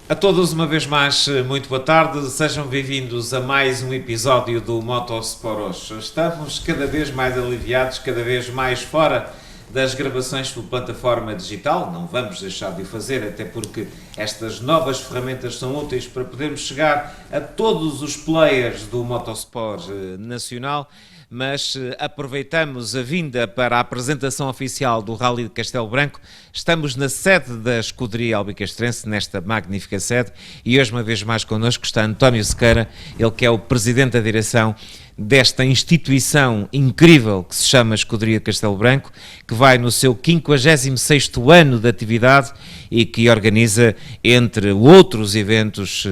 A todos, uma vez mais, muito boa tarde. Sejam bem-vindos a mais um episódio do Motosport hoje. Estamos cada vez mais aliviados, cada vez mais fora das gravações por plataforma digital. Não vamos deixar de o fazer, até porque estas novas ferramentas são úteis para podermos chegar a todos os players do Motosport nacional. Mas aproveitamos a vinda para a apresentação oficial do Rally de Castelo Branco. Estamos na sede da Escuderia Albicastrense, nesta magnífica sede, e hoje uma vez mais connosco está António Sequeira, ele que é o Presidente da Direção desta instituição incrível que se chama Escuderia Castelo Branco, que vai no seu 56º ano de atividade e que organiza, entre outros eventos,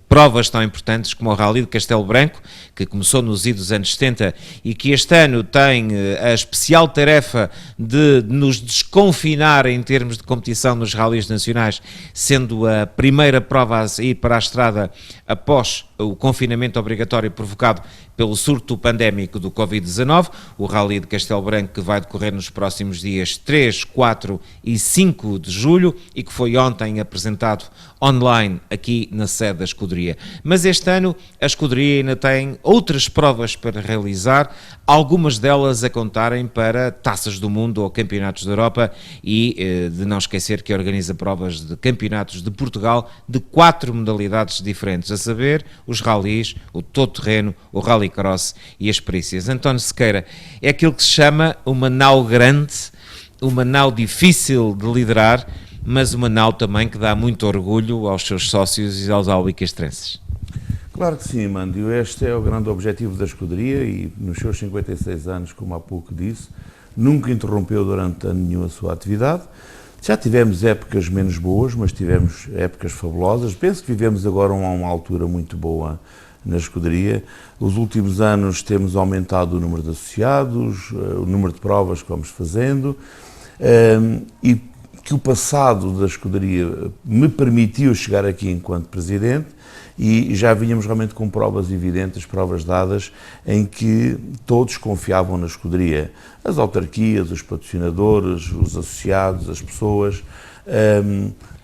provas tão importantes como o Rally de Castelo Branco, que começou nos idos anos 70 e que este ano tem a especial tarefa de nos desconfinar em termos de competição nos rallies nacionais, sendo a primeira prova a ir para a estrada após o confinamento obrigatório provocado pelo surto pandémico do Covid-19, o Rally de Castelo Branco, que vai decorrer nos próximos dias 3, 4 e 5 de julho e que foi ontem apresentado online aqui na sede da Escuderia. Mas este ano a Escuderia ainda tem outras provas para realizar, algumas delas a contarem para Taças do Mundo ou Campeonatos da Europa e de não esquecer que organiza provas de Campeonatos de Portugal de 4 modalidades diferentes, a saber, os rallies, o todo-terreno, o rallycross e as perícias. António Sequeira, é aquilo que se chama uma nau grande, uma nau difícil de liderar, mas uma nau também que dá muito orgulho aos seus sócios e aos albicastrenses. Claro que sim, Mândio. Este é o grande objetivo da Escuderia e nos seus 56 anos, como há pouco disse, nunca interrompeu durante ano nenhum a sua atividade. Já tivemos épocas menos boas, mas tivemos épocas fabulosas. Penso que vivemos agora uma altura muito boa na Escuderia. Os últimos anos temos aumentado o número de associados, o número de provas que vamos fazendo e que o passado da Escuderia me permitiu chegar aqui enquanto Presidente e já vínhamos realmente com provas evidentes, provas dadas, em que todos confiavam na Escuderia. As autarquias, os patrocinadores, os associados, as pessoas,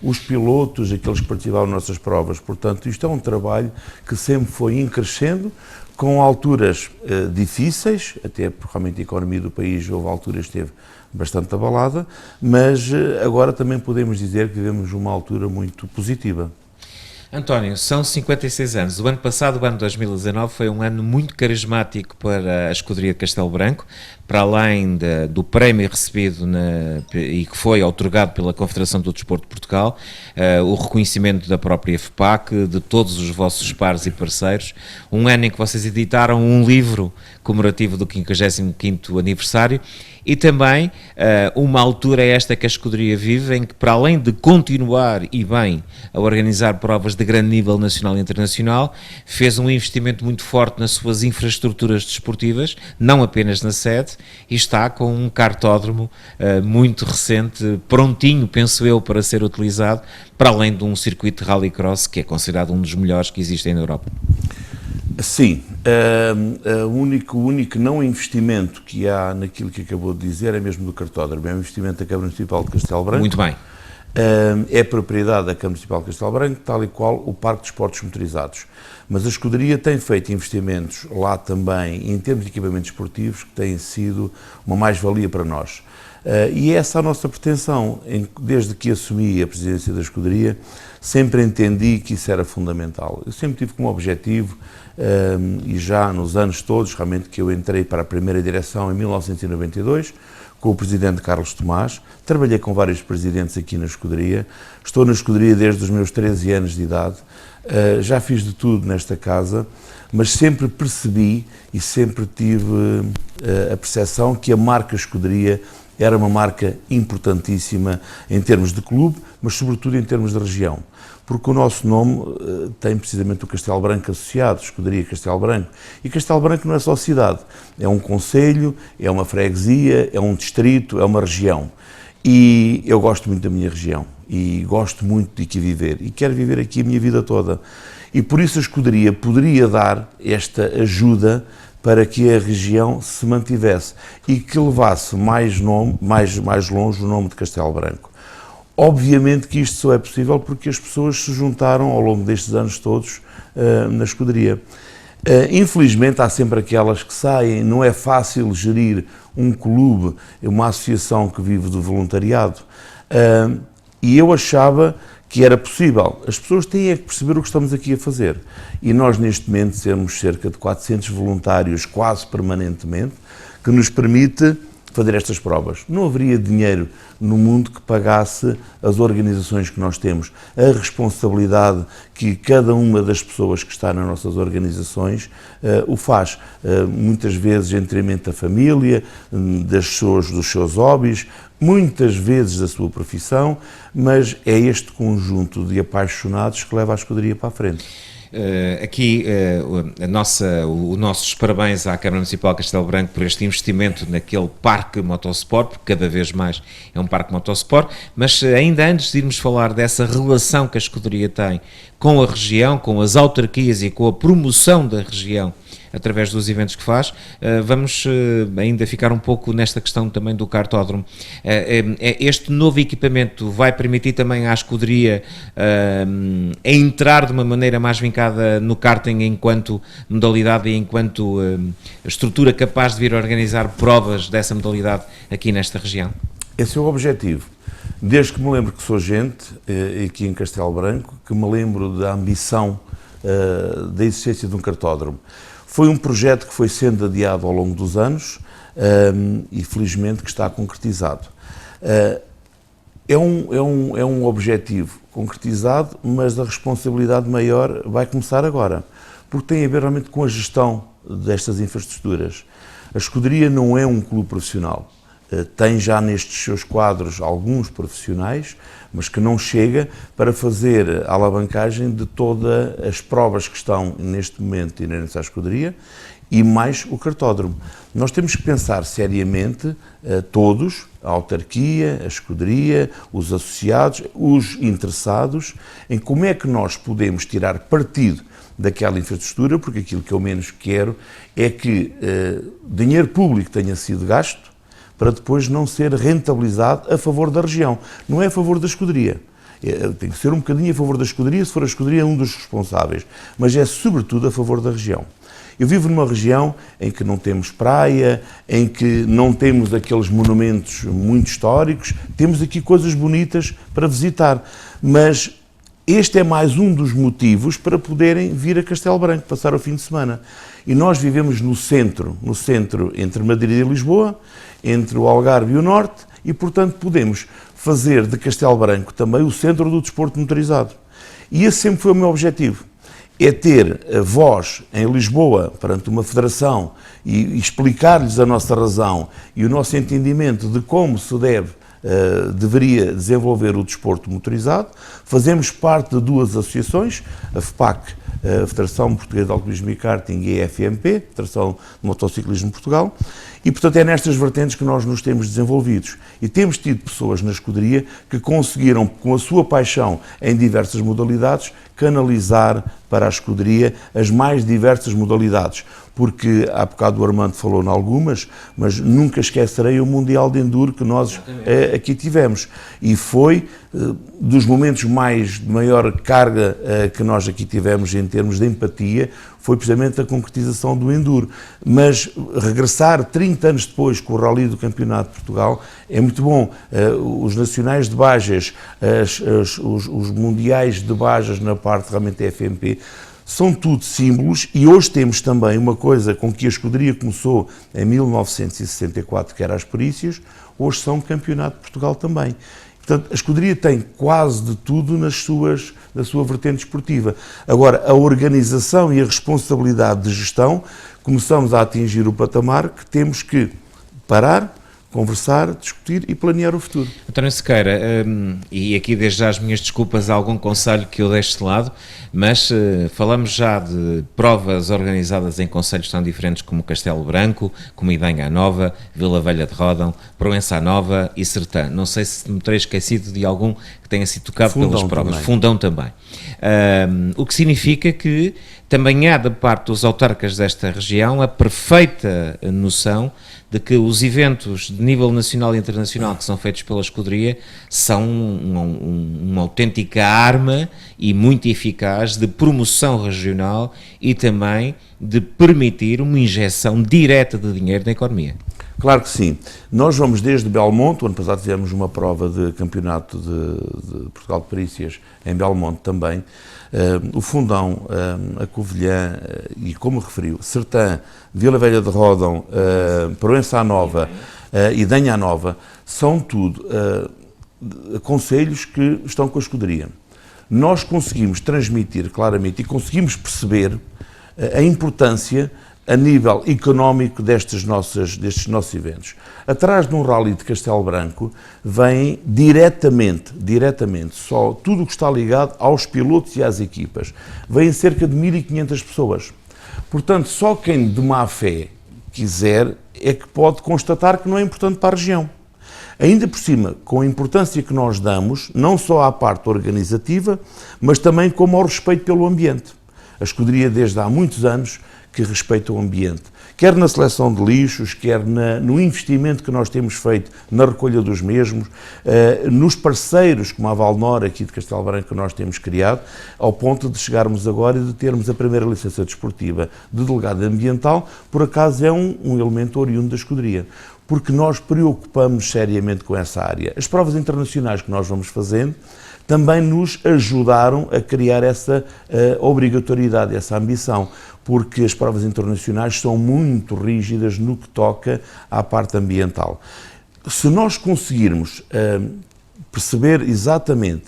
os pilotos, aqueles que participavam nas nossas provas. Portanto, isto é um trabalho que sempre foi crescendo, com alturas difíceis, até porque realmente a economia do país houve alturas que esteve bastante abalada, mas agora também podemos dizer que vivemos uma altura muito positiva. António, são 56 anos. O ano passado, o ano 2019, foi um ano muito carismático para a Escuderia de Castelo Branco, para além do prémio recebido e que foi outorgado pela Confederação do Desporto de Portugal, o reconhecimento da própria FPAC, de todos os vossos pares e parceiros, um ano em que vocês editaram um livro comemorativo do 55º aniversário e também uma altura esta que a Escuderia vive, em que para além de continuar e bem a organizar provas de grande nível nacional e internacional, fez um investimento muito forte nas suas infraestruturas desportivas, não apenas na sede, e está com um kartódromo muito recente, prontinho, penso eu, para ser utilizado, para além de um circuito de rallycross que é considerado um dos melhores que existem na Europa. Sim, o único não investimento que há naquilo que acabou de dizer é mesmo do cartódromo, é um investimento da Câmara Municipal de Castelo Branco. Muito bem. É propriedade da Câmara Municipal de Castelo Branco, tal e qual o Parque de Esportes Motorizados. Mas a Escuderia tem feito investimentos lá também, em termos de equipamentos esportivos, que têm sido uma mais-valia para nós. E essa é a nossa pretensão. Desde que assumi a presidência da Escuderia, sempre entendi que isso era fundamental. Eu sempre tive como objetivo, e já nos anos todos, realmente, que eu entrei para a primeira direção em 1992, com o presidente Carlos Tomás, trabalhei com vários presidentes aqui na Escuderia, estou na Escuderia desde os meus 13 anos de idade, já fiz de tudo nesta casa, mas sempre percebi e sempre tive a percepção que a marca Escuderia era uma marca importantíssima em termos de clube, mas sobretudo em termos de região, porque o nosso nome tem precisamente o Castelo Branco associado, Escuderia Castelo Branco, e Castelo Branco não é só cidade, é um concelho, é uma freguesia, é um distrito, é uma região, e eu gosto muito da minha região, e gosto muito de aqui viver, e quero viver aqui a minha vida toda, e por isso a Escuderia poderia dar esta ajuda para que a região se mantivesse e que levasse mais longe o nome de Castelo Branco. Obviamente que isto só é possível porque as pessoas se juntaram ao longo destes anos todos na escuderia. Infelizmente há sempre aquelas que saem, não é fácil gerir um clube, uma associação que vive do voluntariado, e eu achava que era possível. As pessoas têm que perceber o que estamos aqui a fazer, e nós neste momento temos cerca de 400 voluntários quase permanentemente, que nos permite fazer estas provas. Não haveria dinheiro no mundo que pagasse as organizações que nós temos. A responsabilidade que cada uma das pessoas que está nas nossas organizações o faz. Muitas vezes em detrimento da família, dos seus hobbies, muitas vezes da sua profissão, mas é este conjunto de apaixonados que leva a escuderia para a frente. Aqui os nossos parabéns à Câmara Municipal de Castelo Branco por este investimento naquele parque motosport, porque cada vez mais é um parque motosport, mas ainda antes de irmos falar dessa relação que a escuderia tem com a região, com as autarquias e com a promoção da região através dos eventos que faz, vamos ainda ficar um pouco nesta questão também do kartódromo. Este novo equipamento vai permitir também à escuderia entrar de uma maneira mais vincada no karting enquanto modalidade e enquanto estrutura capaz de vir a organizar provas dessa modalidade aqui nesta região? Esse é o objetivo. Desde que me lembro que sou gente, aqui em Castelo Branco, que me lembro da ambição da existência de um kartódromo. Foi um projeto que foi sendo adiado ao longo dos anos e felizmente que está concretizado. É um objetivo concretizado, mas a responsabilidade maior vai começar agora, porque tem a ver realmente com a gestão destas infraestruturas. A escuderia não é um clube profissional. Tem já nestes seus quadros alguns profissionais, mas que não chega para fazer a alavancagem de todas as provas que estão neste momento inerentes à escuderia e mais o kartódromo. Nós temos que pensar seriamente, todos, a autarquia, a escuderia, os associados, os interessados, em como é que nós podemos tirar partido daquela infraestrutura, porque aquilo que eu menos quero é que dinheiro público tenha sido gasto para depois não ser rentabilizado a favor da região. Não é a favor da escuderia. Tem que ser um bocadinho a favor da escuderia, se for a escuderia um dos responsáveis, mas é sobretudo a favor da região. Eu vivo numa região em que não temos praia, em que não temos aqueles monumentos muito históricos, temos aqui coisas bonitas para visitar, mas este é mais um dos motivos para poderem vir a Castelo Branco, passar o fim de semana. E nós vivemos no centro entre Madrid e Lisboa, entre o Algarve e o Norte, e portanto podemos fazer de Castelo Branco também o centro do desporto motorizado. E esse sempre foi o meu objetivo, é ter a voz em Lisboa, perante uma federação, e explicar-lhes a nossa razão e o nosso entendimento de como se deveria desenvolver o desporto motorizado. Fazemos parte de duas associações, a FPAC, a Federação Portuguesa de Alcoolismo e Karting, e a FMP, Federação de Motociclismo de Portugal, e portanto é nestas vertentes que nós nos temos desenvolvidos. E temos tido pessoas na escuderia que conseguiram, com a sua paixão em diversas modalidades, canalizar para a escuderia as mais diversas modalidades. Porque há bocado o Armando falou em algumas, mas nunca esquecerei o Mundial de Enduro que nós aqui tivemos. E foi dos momentos de maior carga que nós aqui tivemos em termos de empatia, foi precisamente a concretização do Enduro. Mas regressar 30 anos depois com o Rally do Campeonato de Portugal é muito bom. Os nacionais de Bajas, os mundiais de Bajas na parte realmente da FMP, são tudo símbolos, e hoje temos também uma coisa com que a escuderia começou em 1964, que era as perícias, hoje são Campeonato de Portugal também. Portanto, a escuderia tem quase de tudo na sua vertente esportiva. Agora, a organização e a responsabilidade de gestão, começamos a atingir o patamar que temos que parar, conversar, discutir e planear o futuro. António Sequeira, e aqui desde já as minhas desculpas a algum concelho que eu deixo de lado, mas falamos já de provas organizadas em concelhos tão diferentes como Castelo Branco, como Idenha Nova, Vila Velha de Ródão, Proença Nova e Sertã. Não sei se me terei esquecido de algum que tenha sido tocado pelas provas. Também. Fundão também. O que significa que também há da parte dos autarcas desta região a perfeita noção de que os eventos de nível nacional e internacional que são feitos pela escuderia são uma autêntica arma e muito eficaz de promoção regional e também de permitir uma injeção direta de dinheiro na economia. Claro que sim. Nós vamos desde Belmonte, o ano passado tivemos uma prova de campeonato de Portugal de Perícias em Belmonte também, o Fundão, a Covilhã e, como referiu, Sertã, Vila Velha de Ródão, Proença Nova e Danha Nova, são tudo concelhos que estão com a escuderia. Nós conseguimos transmitir claramente e conseguimos perceber a importância a nível económico destes nossos eventos. Atrás de um rally de Castelo Branco vem diretamente, só tudo o que está ligado aos pilotos e às equipas. Vêm cerca de 1.500 pessoas. Portanto, só quem de má fé quiser é que pode constatar que não é importante para a região. Ainda por cima, com a importância que nós damos, não só à parte organizativa, mas também como ao respeito pelo ambiente. A escuderia, desde há muitos anos, que respeita o ambiente, quer na seleção de lixos, quer no investimento que nós temos feito na recolha dos mesmos, nos parceiros como a Valnor aqui de Castelo Branco que nós temos criado, ao ponto de chegarmos agora e de termos a primeira licença desportiva de delegado ambiental, por acaso é um elemento oriundo da escuderia, porque nós preocupamos seriamente com essa área. As provas internacionais que nós vamos fazendo também nos ajudaram a criar essa obrigatoriedade, essa ambição, porque as provas internacionais são muito rígidas no que toca à parte ambiental. Se nós conseguirmos perceber exatamente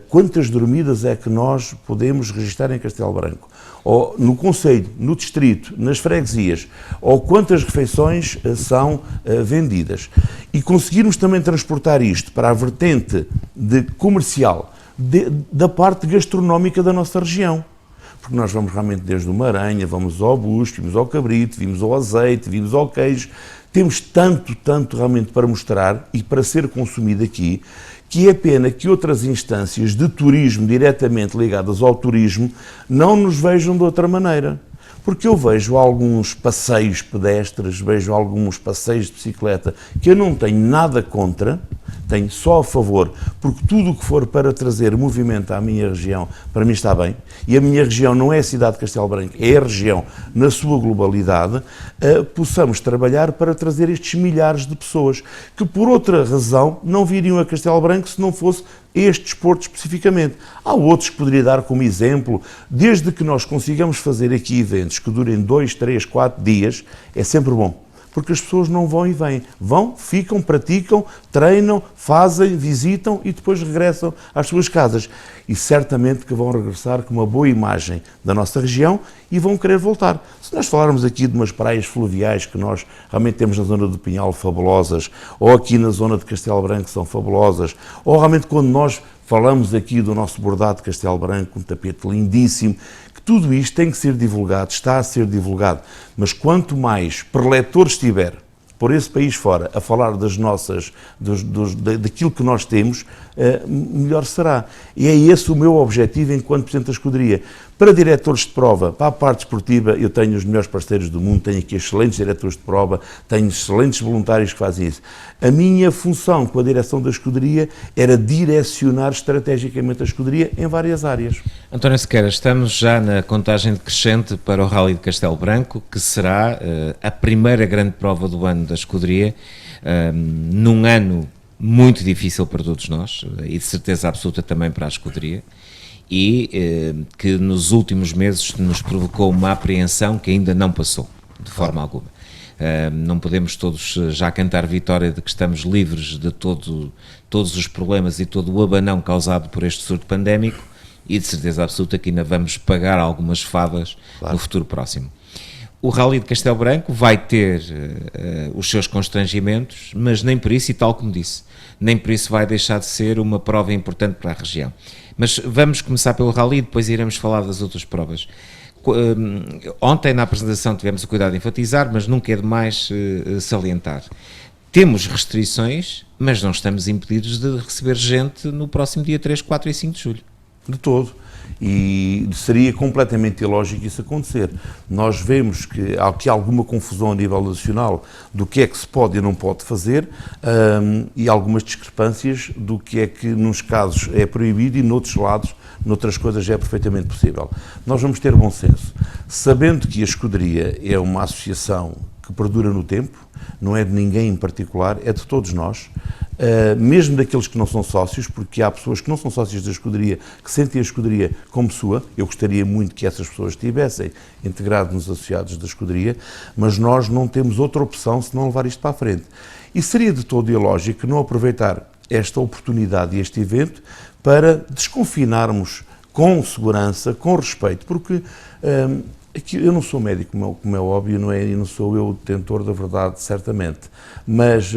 quantas dormidas é que nós podemos registrar em Castelo Branco, ou no concelho, no distrito, nas freguesias, ou quantas refeições são vendidas, e conseguirmos também transportar isto para a vertente comercial da parte gastronómica da nossa região. Porque nós vamos realmente desde o Maranha, vamos ao Busco, vimos ao Cabrito, vimos ao azeite, vimos ao queijo. Temos tanto realmente para mostrar e para ser consumido aqui, que é pena que outras instâncias de turismo diretamente ligadas ao turismo não nos vejam de outra maneira. Porque eu vejo alguns passeios pedestres, vejo alguns passeios de bicicleta que eu não tenho nada contra, tenho só a favor, porque tudo o que for para trazer movimento à minha região, para mim está bem, e a minha região não é a cidade de Castelo Branco, é a região na sua globalidade, possamos trabalhar para trazer estes milhares de pessoas que por outra razão não viriam a Castelo Branco se não fosse este desporto especificamente. Há outros que poderia dar como exemplo, desde que nós consigamos fazer aqui eventos que durem 2, 3, 4 dias, é sempre bom. Porque as pessoas não vão e vêm. Vão, ficam, praticam, treinam, fazem, visitam e depois regressam às suas casas. E certamente que vão regressar com uma boa imagem da nossa região e vão querer voltar. Se nós falarmos aqui de umas praias fluviais que nós realmente temos na zona do Pinhal fabulosas, ou aqui na zona de Castelo Branco são fabulosas, ou realmente quando nós falamos aqui do nosso bordado de Castelo Branco, um tapete lindíssimo, que tudo isto tem que ser divulgado, está a ser divulgado, mas quanto mais preletores tiver por esse país fora a falar das nossas, daquilo que nós temos, melhor será. E é esse o meu objetivo enquanto Presidente da Escuderia. Para diretores de prova, para a parte esportiva, eu tenho os melhores parceiros do mundo, tenho aqui excelentes diretores de prova, tenho excelentes voluntários que fazem isso. A minha função com a direção da Escuderia era direcionar estrategicamente a Escuderia em várias áreas. António Sequeira, estamos já na contagem decrescente para o Rally de Castelo Branco, que será a primeira grande prova do ano da Escuderia, num ano muito difícil para todos nós, e de certeza absoluta também para a Escuderia, e que nos últimos meses nos provocou uma apreensão que ainda não passou, de forma alguma. Não podemos todos já cantar vitória de que estamos livres de todos os problemas e todo o abanão causado por este surto pandémico, e de certeza absoluta que ainda vamos pagar algumas fadas no futuro próximo. O Rally de Castelo Branco vai ter os seus constrangimentos, mas nem por isso, e tal como disse, nem por isso vai deixar de ser uma prova importante para a região. Mas vamos começar pelo Rally e depois iremos falar das outras provas. Ontem na apresentação tivemos o cuidado de enfatizar, mas nunca é demais salientar. Temos restrições, mas não estamos impedidos de receber gente no próximo dia 3, 4 e 5 de julho. De todo. E seria completamente ilógico isso acontecer. Nós vemos que há aqui alguma confusão a nível nacional do que é que se pode e não pode fazer, e algumas discrepâncias do que é que, nos casos, é proibido e, noutros lados, noutras coisas, é perfeitamente possível. Nós vamos ter bom senso, sabendo que a escuderia é uma associação que perdura no tempo, não é de ninguém em particular, é de todos nós, mesmo daqueles que não são sócios, porque há pessoas que não são sócios da escuderia, que sentem a escuderia como sua. Eu gostaria muito que essas pessoas estivessem integradas nos associados da escuderia, mas nós não temos outra opção senão levar isto para a frente. E seria de todo ilógico não aproveitar esta oportunidade e este evento para desconfinarmos com segurança, com respeito, porque eu não sou médico, como é óbvio, não é, e não sou eu o detentor da verdade, certamente, mas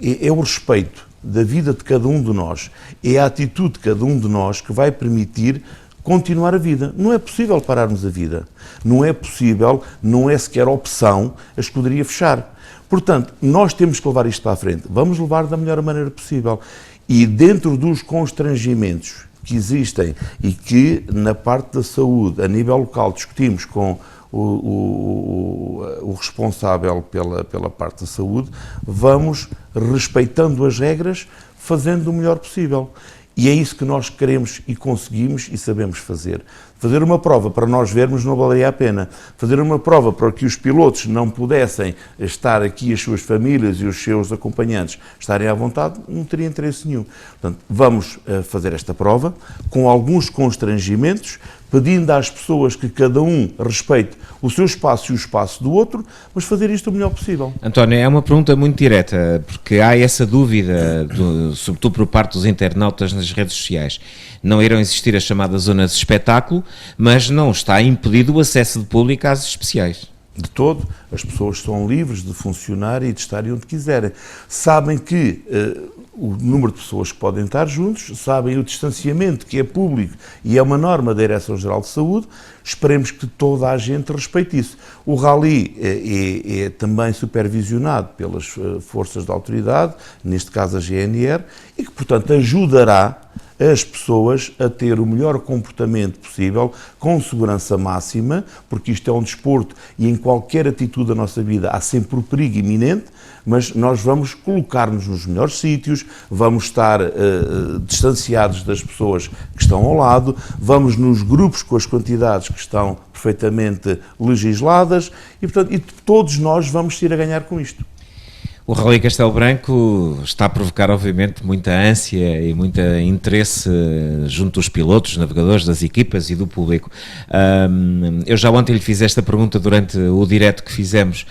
é o respeito da vida de cada um de nós, é a atitude de cada um de nós que vai permitir continuar a vida. Não é possível pararmos a vida, não é possível, não é sequer opção a escuderia fechar. Portanto, nós temos que levar isto para a frente, vamos levar da melhor maneira possível, e dentro dos constrangimentos que existem e que na parte da saúde, a nível local, discutimos com o responsável pela parte da saúde, vamos respeitando as regras, fazendo o melhor possível. E é isso que nós queremos e conseguimos e sabemos fazer. Fazer uma prova para nós vermos não valeria a pena. Fazer uma prova para que os pilotos não pudessem estar aqui, as suas famílias e os seus acompanhantes estarem à vontade, não teria interesse nenhum. Portanto, vamos fazer esta prova com alguns constrangimentos, pedindo às pessoas que cada um respeite o seu espaço e o espaço do outro, mas fazer isto o melhor possível. António, é uma pergunta muito direta, porque há essa dúvida, sobretudo por parte dos internautas nas redes sociais. Não irão existir as chamadas zonas de espetáculo, mas não está impedido o acesso de público às especiais. De todo, as pessoas são livres de funcionar e de estarem onde quiserem. Sabem que o número de pessoas que podem estar juntos, sabem o distanciamento que é público e é uma norma da Direção-Geral de Saúde. Esperemos que toda a gente respeite isso. O rally é também supervisionado pelas forças da autoridade, neste caso a GNR, e que, portanto, ajudará as pessoas a ter o melhor comportamento possível, com segurança máxima, porque isto é um desporto e em qualquer atitude da nossa vida há sempre o perigo iminente, mas nós vamos colocar-nos nos melhores sítios, vamos estar distanciados das pessoas que estão ao lado, vamos nos grupos com as quantidades que estão perfeitamente legisladas e, portanto, todos nós vamos ir a ganhar com isto. O Rally Castelo Branco está a provocar, obviamente, muita ânsia e muito interesse junto dos pilotos, navegadores, das equipas e do público. Eu já ontem lhe fiz esta pergunta durante o direto que fizemos.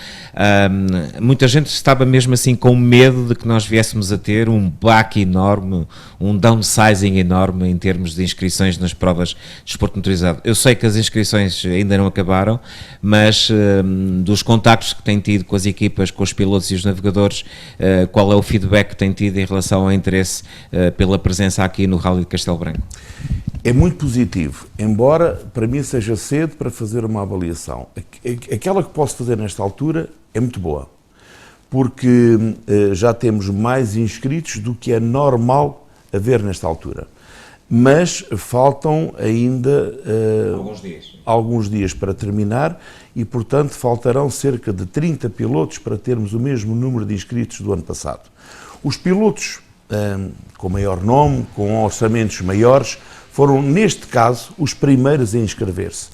Muita gente estava mesmo assim com medo de que nós viéssemos a ter um baque enorme, um downsizing enorme em termos de inscrições nas provas de desporto motorizado. Eu sei que as inscrições ainda não acabaram, mas dos contactos que tem tido com as equipas, com os pilotos e os navegadores, qual é o feedback que tem tido em relação ao interesse pela presença aqui no Rally de Castelo Branco? É muito positivo, embora para mim seja cedo para fazer uma avaliação. Aquela que posso fazer nesta altura é muito boa, porque já temos mais inscritos do que é normal haver nesta altura. Mas faltam ainda alguns dias para terminar e, portanto, faltarão cerca de 30 pilotos para termos o mesmo número de inscritos do ano passado. Os pilotos com maior nome, com orçamentos maiores, foram, neste caso, os primeiros a inscrever-se.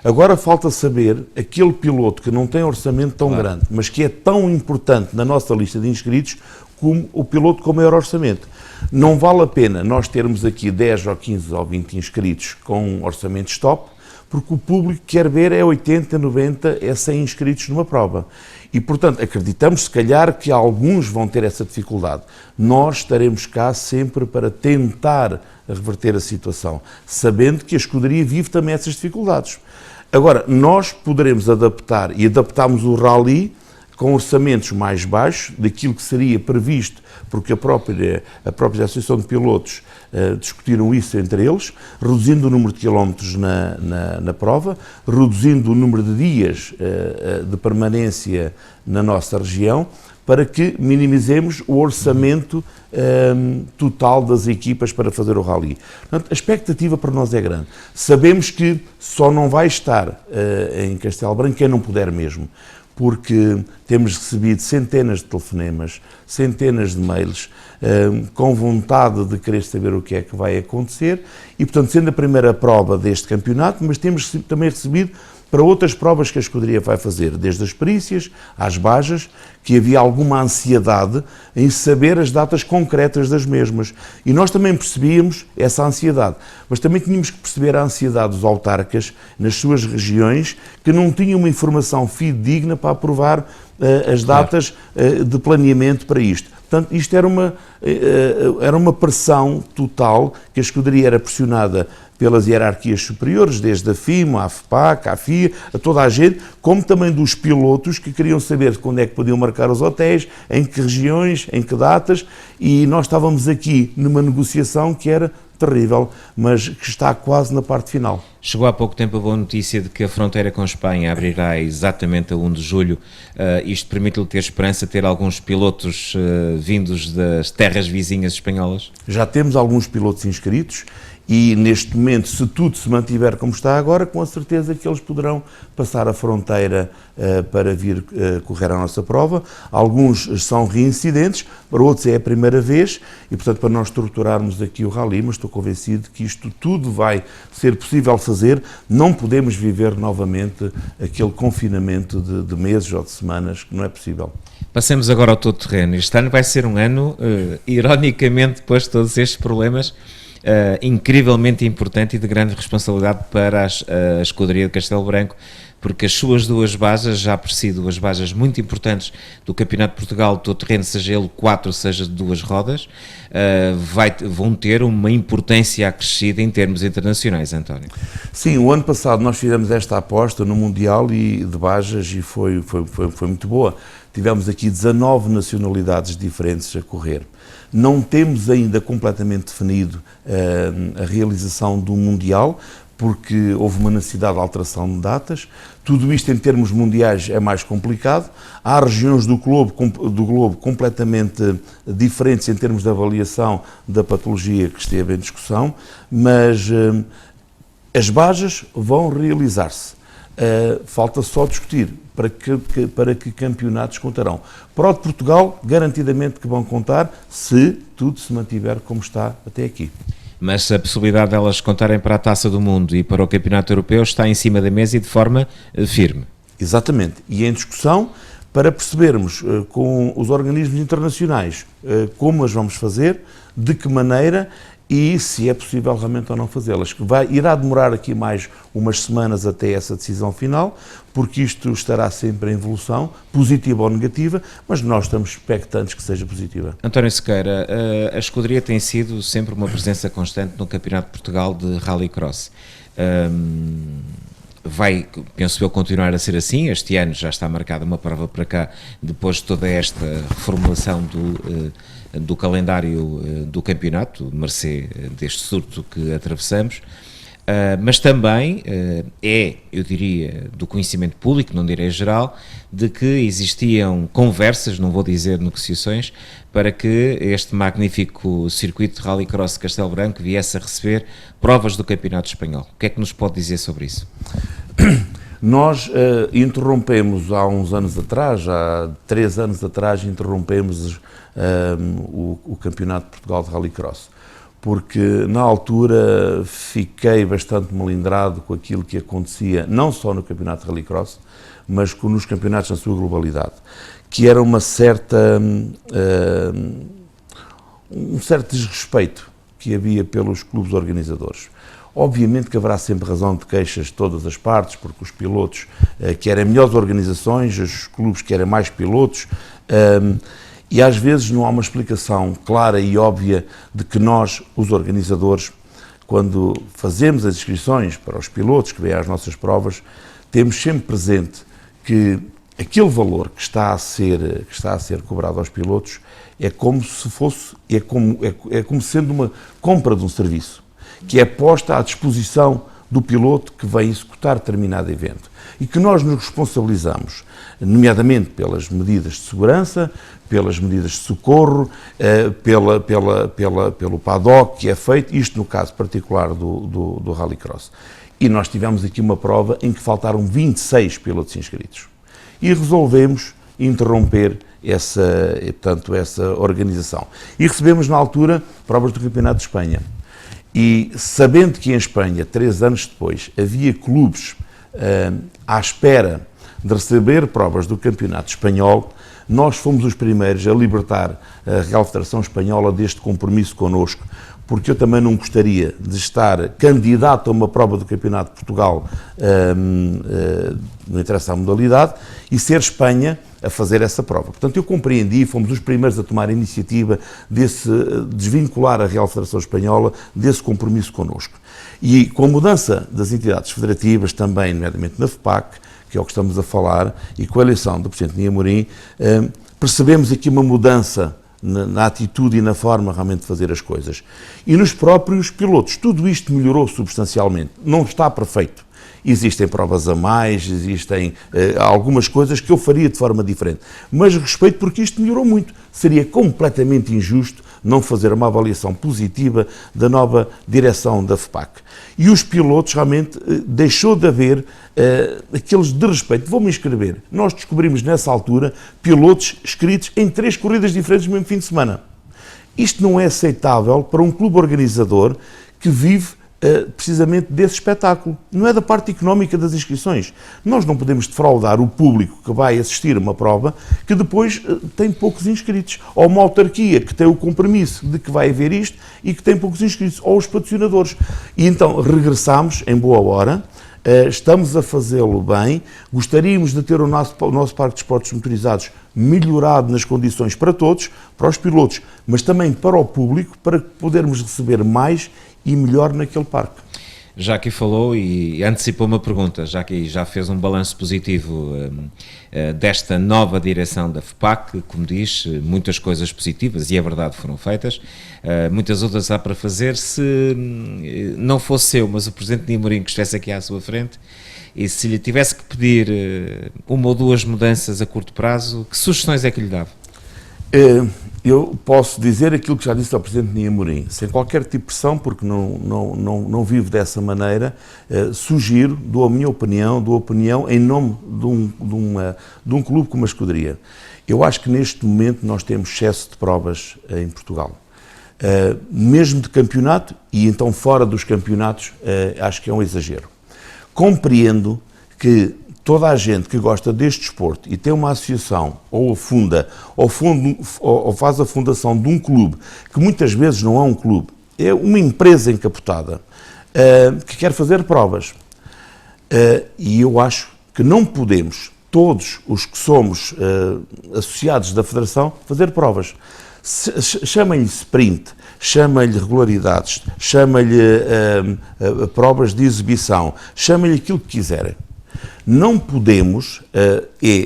Agora falta saber aquele piloto que não tem orçamento tão grande, mas que é tão importante na nossa lista de inscritos como o piloto com maior orçamento. Não vale a pena nós termos aqui 10 ou 15 ou 20 inscritos com orçamentos top, porque o público quer ver é 80, 90, é 100 inscritos numa prova. E, portanto, acreditamos, se calhar, que alguns vão ter essa dificuldade. Nós estaremos cá sempre para tentar reverter a situação, sabendo que a escuderia vive também essas dificuldades. Agora, nós poderemos adaptar, e adaptamos o rally com orçamentos mais baixos daquilo que seria previsto, porque a própria Associação de Pilotos discutiram isso entre eles, reduzindo o número de quilómetros na prova, reduzindo o número de dias de permanência na nossa região, para que minimizemos o orçamento total das equipas para fazer o rally. Portanto, a expectativa para nós é grande. Sabemos que só não vai estar em Castelo Branco quem não puder mesmo, porque temos recebido centenas de telefonemas, centenas de mails, com vontade de querer saber o que é que vai acontecer e, portanto, sendo a primeira prova deste campeonato, mas temos também recebido para outras provas que a escuderia vai fazer, desde as perícias às bajas, que havia alguma ansiedade em saber as datas concretas das mesmas. E nós também percebíamos essa ansiedade, mas também tínhamos que perceber a ansiedade dos autarcas nas suas regiões, que não tinham uma informação fidedigna para aprovar as datas de planeamento para isto. Portanto, isto era uma pressão total, que a escuderia era pressionada pelas hierarquias superiores, desde a FIMA, a FPAC, a FIA, a toda a gente, como também dos pilotos que queriam saber quando é que podiam marcar os hotéis, em que regiões, em que datas, e nós estávamos aqui numa negociação que era terrível, mas que está quase na parte final. Chegou há pouco tempo a boa notícia de que a fronteira com a Espanha abrirá exatamente a 1 de julho. Isto permite-lhe ter esperança de ter alguns pilotos vindos das terras vizinhas espanholas? Já temos alguns pilotos inscritos e, neste momento, se tudo se mantiver como está agora, com a certeza que eles poderão passar a fronteira para vir correr a nossa prova. Alguns são reincidentes, para outros é a primeira vez e, portanto, para nós estruturarmos aqui o rally, mas estou convencido que isto tudo vai ser possível fazer. Não podemos viver novamente aquele confinamento de meses ou de semanas, que não é possível. Passemos agora ao todo-terreno. Este ano vai ser um ano, ironicamente, depois de todos estes problemas, incrivelmente importante e de grande responsabilidade para a escuderia de Castelo Branco, porque as suas duas bases, já por si duas bases muito importantes do Campeonato de Portugal de todo-terreno, seja ele 4, seja de 2 rodas, vão ter uma importância acrescida em termos internacionais, António. Sim, o ano passado nós fizemos esta aposta no Mundial de Bajas e foi muito boa. Tivemos aqui 19 nacionalidades diferentes a correr. Não temos ainda completamente definido a realização do Mundial, porque houve uma necessidade de alteração de datas. Tudo isto em termos mundiais é mais complicado. Há regiões do globo completamente diferentes em termos de avaliação da patologia que esteve em discussão, mas as bajas vão realizar-se. Falta só discutir para que campeonatos contarão. Para o de Portugal, garantidamente que vão contar, se tudo se mantiver como está até aqui. Mas a possibilidade de elas contarem para a Taça do Mundo e para o Campeonato Europeu está em cima da mesa e de forma firme. Exatamente. E em discussão para percebermos com os organismos internacionais como as vamos fazer, de que maneira e se é possível realmente ou não fazê-las. Irá demorar aqui mais umas semanas até essa decisão final, porque isto estará sempre em evolução, positiva ou negativa, mas nós estamos expectantes que seja positiva. António Sequeira, a escuderia tem sido sempre uma presença constante no Campeonato de Portugal de Rallycross. Vai, penso eu, continuar a ser assim. Este ano já está marcada uma prova para cá, depois de toda esta reformulação do calendário do campeonato, mercê deste surto que atravessamos, mas também eu diria, do conhecimento público, não direi geral, de que existiam conversas, não vou dizer negociações, para que este magnífico circuito de Rallycross de Castelo Branco viesse a receber provas do Campeonato Espanhol. O que é que nos pode dizer sobre isso? Nós interrompemos há uns anos atrás, há 3 anos atrás, interrompemos o Campeonato de Portugal de Rallycross, porque na altura fiquei bastante melindrado com aquilo que acontecia, não só no Campeonato de Rallycross, mas nos campeonatos na sua globalidade, que era um certo desrespeito que havia pelos clubes organizadores. Obviamente que haverá sempre razão de queixas de todas as partes, porque os pilotos querem melhores organizações, os clubes querem mais pilotos, e às vezes não há uma explicação clara e óbvia de que nós, os organizadores, quando fazemos as inscrições para os pilotos que vêm às nossas provas, temos sempre presente que aquele valor que está a ser cobrado aos pilotos é como se fosse, é como sendo uma compra de um serviço, que é posta à disposição do piloto que vem executar determinado evento e que nós nos responsabilizamos, nomeadamente pelas medidas de segurança, pelas medidas de socorro, pelo paddock que é feito, isto no caso particular do Rallycross. E nós tivemos aqui uma prova em que faltaram 26 pilotos inscritos e resolvemos interromper essa organização. E recebemos na altura provas do Campeonato de Espanha. E sabendo que em Espanha, 3 anos depois, havia clubes à espera de receber provas do Campeonato Espanhol, nós fomos os primeiros a libertar a Real Federação Espanhola deste compromisso connosco, porque eu também não gostaria de estar candidato a uma prova do Campeonato de Portugal, não interessa a modalidade, e ser Espanha a fazer essa prova. Portanto, eu compreendi, fomos os primeiros a tomar a iniciativa de desvincular a Real Federação Espanhola desse compromisso connosco. E com a mudança das entidades federativas, também, nomeadamente na FPAC, que é o que estamos a falar, e com a eleição do Presidente Ney Amorim, percebemos aqui uma mudança na atitude e na forma realmente de fazer as coisas. E nos próprios pilotos, tudo isto melhorou substancialmente. Não está perfeito. Existem provas a mais, existem algumas coisas que eu faria de forma diferente. Mas respeito porque isto melhorou muito. Seria completamente injusto não fazer uma avaliação positiva da nova direção da FPAC. E os pilotos realmente deixou de haver aqueles de respeito. Vou-me inscrever. Nós descobrimos nessa altura pilotos inscritos em 3 corridas diferentes no mesmo fim de semana. Isto não é aceitável para um clube organizador que vive precisamente desse espetáculo. Não é da parte económica das inscrições. Nós não podemos defraudar o público que vai assistir a uma prova que depois tem poucos inscritos. Ou uma autarquia que tem o compromisso de que vai haver isto e que tem poucos inscritos. Ou os patrocinadores. E então regressamos em boa hora. Estamos a fazê-lo bem, gostaríamos de ter o nosso parque de esportes motorizados melhorado nas condições para todos, para os pilotos, mas também para o público, para podermos receber mais e melhor naquele parque. Já aqui falou e antecipou uma pergunta, já que já fez um balanço positivo desta nova direção da FPAC, como diz, muitas coisas positivas, e é verdade, foram feitas, muitas outras há para fazer. Se não fosse eu, mas o Presidente Ney Amorim que estivesse aqui à sua frente, e se lhe tivesse que pedir uma ou 2 mudanças a curto prazo, que sugestões é que lhe dava? Eu posso dizer aquilo que já disse ao Presidente Ney Amorim, sem qualquer tipo de pressão, porque não vivo dessa maneira, sugiro, dou a minha opinião, em nome de um clube como a Escuderia. Eu acho que neste momento nós temos excesso de provas em Portugal. Mesmo de campeonato, e então fora dos campeonatos, acho que é um exagero. Compreendo que toda a gente que gosta deste desporto e tem uma associação, ou funda, ou faz a fundação de um clube, que muitas vezes não é um clube, é uma empresa encapotada, que quer fazer provas. E eu acho que não podemos, todos os que somos associados da Federação, fazer provas. Chamem-lhe sprint, chamem-lhe regularidades, chamem-lhe provas de exibição, chamem-lhe aquilo que quiserem. Não podemos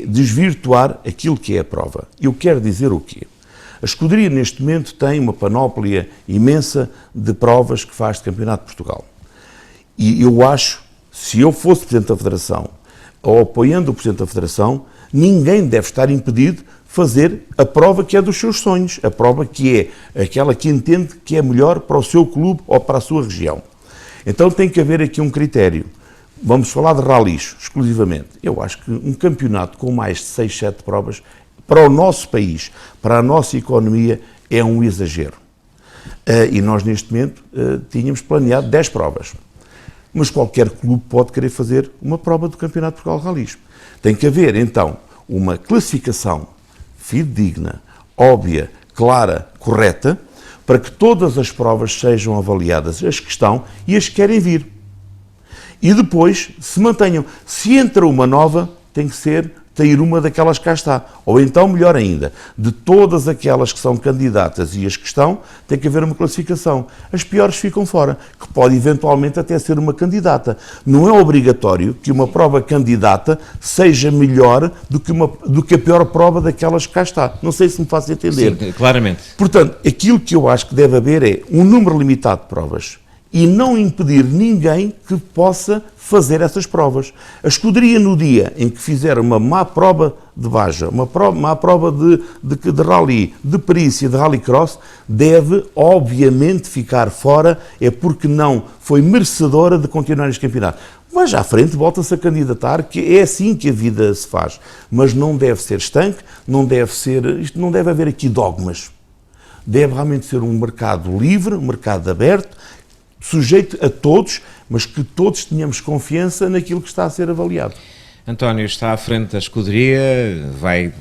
desvirtuar aquilo que é a prova. Eu quero dizer o quê? A Escuderia, neste momento, tem uma panóplia imensa de provas que faz de Campeonato de Portugal. E eu acho, se eu fosse Presidente da Federação, ou apoiando o Presidente da Federação, ninguém deve estar impedido de fazer a prova que é dos seus sonhos, a prova que é aquela que entende que é melhor para o seu clube ou para a sua região. Então tem que haver aqui um critério. Vamos falar de ralis, exclusivamente. Eu acho que um campeonato com mais de 6, 7 provas, para o nosso país, para a nossa economia, é um exagero. E nós, neste momento, tínhamos planeado 10 provas. Mas qualquer clube pode querer fazer uma prova do Campeonato de Portugal de Ralis. Tem que haver, então, uma classificação fidedigna, óbvia, clara, correta, para que todas as provas sejam avaliadas, as que estão e as que querem vir. E depois se mantenham. Se entra uma nova, tem que ser ter uma daquelas que cá está. Ou então, melhor ainda, de todas aquelas que são candidatas e as que estão, tem que haver uma classificação. As piores ficam fora, que pode eventualmente até ser uma candidata. Não é obrigatório que uma prova candidata seja melhor do que a pior prova daquelas que cá está. Não sei se me faço entender. Sim, claramente. Portanto, aquilo que eu acho que deve haver é um número limitado de provas e não impedir ninguém que possa fazer essas provas. A escuderia, no dia em que fizer uma má prova de Baja, uma má prova de rally, de perícia, de rallycross, deve, obviamente, ficar fora, é porque não foi merecedora de continuar neste campeonato. Mas à frente volta-se a candidatar, que é assim que a vida se faz. Mas não deve ser estanque, não deve haver aqui dogmas. Deve realmente ser um mercado livre, um mercado aberto, sujeito a todos, mas que todos tenhamos confiança naquilo que está a ser avaliado. António está à frente da escuderia, vai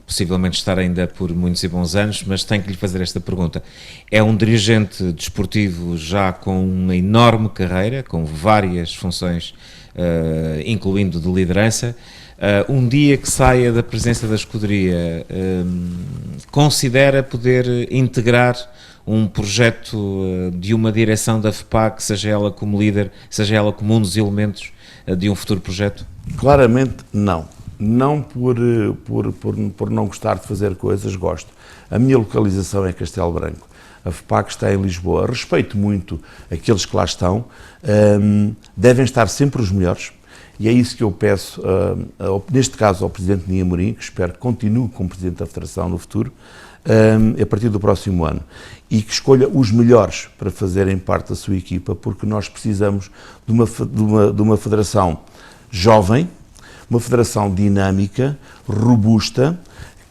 possivelmente estar ainda por muitos e bons anos, mas tenho que lhe fazer esta pergunta. É um dirigente desportivo já com uma enorme carreira, com várias funções, incluindo de liderança. Um dia que saia da presença da escuderia, considera poder integrar um projeto de uma direção da FPAC, seja ela como líder, seja ela como um dos elementos de um futuro projeto? Claramente não. Não por não gostar de fazer coisas, gosto. A minha localização é Castelo Branco. A FPAC está em Lisboa. Respeito muito aqueles que lá estão. Devem estar sempre os melhores. E é isso que eu peço, neste caso, ao Presidente Ninha Amorim, que espero que continue como Presidente da Federação no futuro, a partir do próximo ano, e que escolha os melhores para fazerem parte da sua equipa, porque nós precisamos de uma federação jovem, uma federação dinâmica, robusta,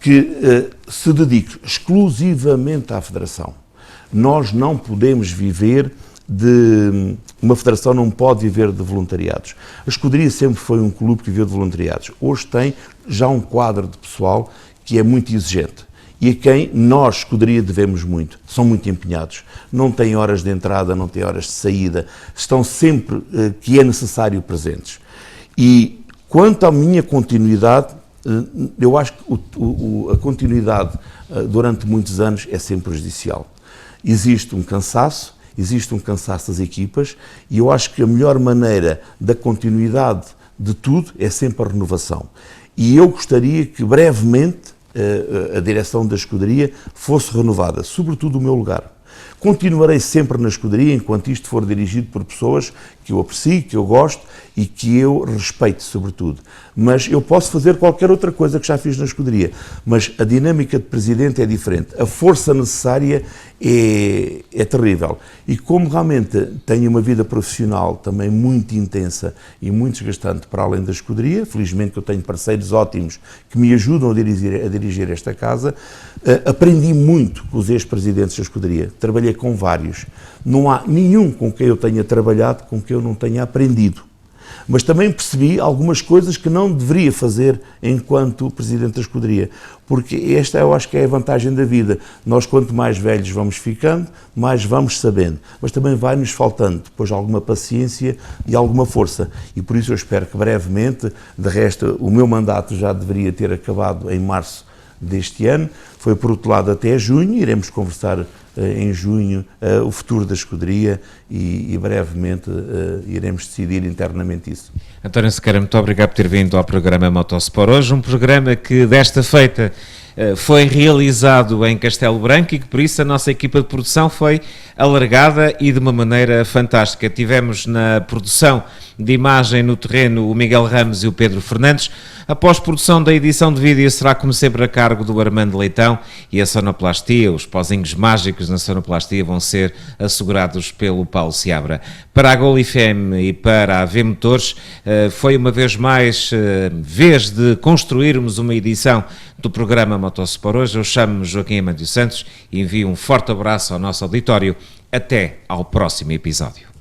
que se dedique exclusivamente à federação. Nós não podemos viver uma federação não pode viver de voluntariados. A escuderia sempre foi um clube que viveu de voluntariados. Hoje tem já um quadro de pessoal que é muito exigente e a quem nós, escuderia, devemos muito. São muito empenhados. Não têm horas de entrada, não têm horas de saída. Estão sempre que é necessário presentes. E quanto à minha continuidade, eu acho que a continuidade durante muitos anos é sempre prejudicial. Existe um cansaço das equipas e eu acho que a melhor maneira da continuidade de tudo é sempre a renovação. E eu gostaria que brevemente a direção da escuderia fosse renovada, sobretudo o meu lugar. Continuarei sempre na escuderia enquanto isto for dirigido por pessoas que eu aprecio, que eu gosto e que eu respeito, sobretudo. Mas eu posso fazer qualquer outra coisa que já fiz na escuderia. Mas a dinâmica de presidente é diferente. A força necessária é terrível. E como realmente tenho uma vida profissional também muito intensa e muito desgastante para além da escuderia, felizmente que eu tenho parceiros ótimos que me ajudam a dirigir esta casa, aprendi muito com os ex-presidentes da escuderia. Trabalhei com vários. Não há nenhum com quem eu tenha trabalhado com quem eu não tenha aprendido. Mas também percebi algumas coisas que não deveria fazer enquanto Presidente da escuderia, porque esta eu acho que é a vantagem da vida. Nós, quanto mais velhos vamos ficando, mais vamos sabendo, mas também vai-nos faltando depois alguma paciência e alguma força, e por isso eu espero que brevemente, de resto, o meu mandato já deveria ter acabado em março deste ano, foi por outro lado até junho, iremos conversar em junho o futuro da escuderia e brevemente iremos decidir internamente isso. António Sequeira, muito obrigado por ter vindo ao programa Motosport hoje, um programa que desta feita foi realizado em Castelo Branco e que por isso a nossa equipa de produção foi alargada e de uma maneira fantástica. Tivemos na produção de imagem no terreno o Miguel Ramos e o Pedro Fernandes. A pós-produção da edição de vídeo será como sempre a cargo do Armando Leitão e a sonoplastia, os pozinhos mágicos na sonoplastia vão ser assegurados pelo Paulo Seabra. Para a Gol FM e para a V Motores foi uma vez mais vez de construirmos uma edição do programa Motosport hoje. Eu chamo-me Joaquim Amandio Santos e envio um forte abraço ao nosso auditório. Até ao próximo episódio.